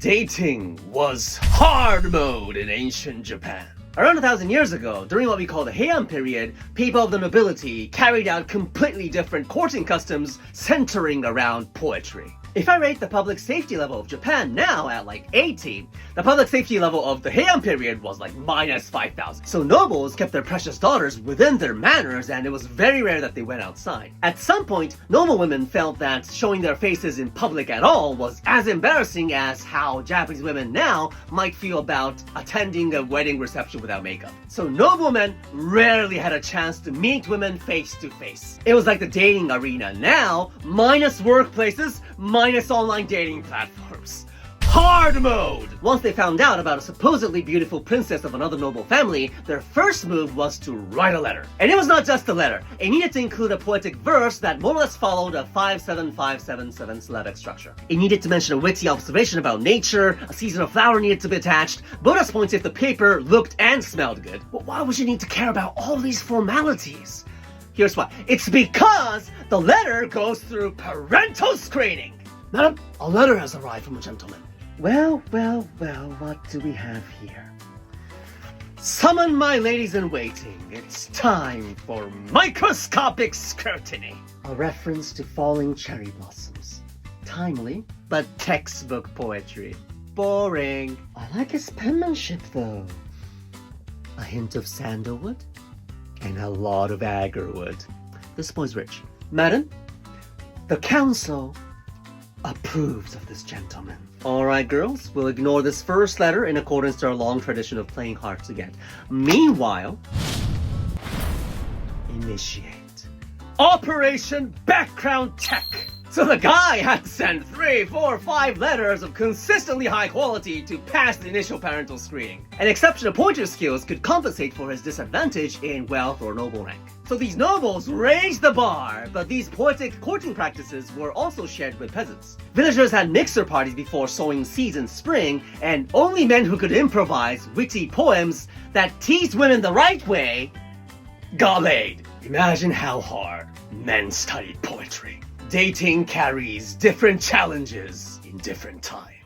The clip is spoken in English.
Dating was hard mode in ancient Japan. Around 1,000 years ago, during what we call the Heian period, people of the nobility carried out completely different courting customs centering around poetry. If I rate the public safety level of Japan now at like 80, the public safety level of the Heian period was like minus 5,000. So nobles kept their precious daughters within their manors, and it was very rare that they went outside. At some point, noble women felt that showing their faces in public at all was as embarrassing as how Japanese women now might feel about attending a wedding reception without makeup. So noblemen rarely had a chance to meet women face to face. It was like the dating arena now, minus workplaces, minus online dating platforms. Hard mode! Once they found out about a supposedly beautiful princess of another noble family, their first move was to write a letter. And it was not just a letter. It needed to include a poetic verse that more or less followed a 5-7-5-7-7 syllabic structure. It needed to mention a witty observation about nature, a seasonal flower needed to be attached, bonus points if the paper looked and smelled good. But why would you need to care about all these formalities? Here's why. It's because the letter goes through parental screening. Madam, a letter has arrived from a gentleman. Well, what do we have here? Summon my ladies-in-waiting. It's time for microscopic scrutiny. A reference to falling cherry blossoms. Timely, but textbook poetry. Boring. I like his penmanship, though. A hint of sandalwood and a lot of agarwood. This boy's rich. Madam, the council approves of this gentleman. Alright girls, we'll ignore this first letter in accordance to our long tradition of playing hard to get. Meanwhile, initiate Operation Background Check. So the guy had to send 3, 4, 5 letters of consistently high quality to pass the initial parental screening. An exceptional pointer skills could compensate for his disadvantage in wealth or noble rank. So these nobles raised the bar, but these poetic courting practices were also shared with peasants. Villagers had mixer parties before sowing seeds in spring, and only men who could improvise witty poems that teased women the right way got laid. Imagine how hard men studied poetry. Dating carries different challenges in different times.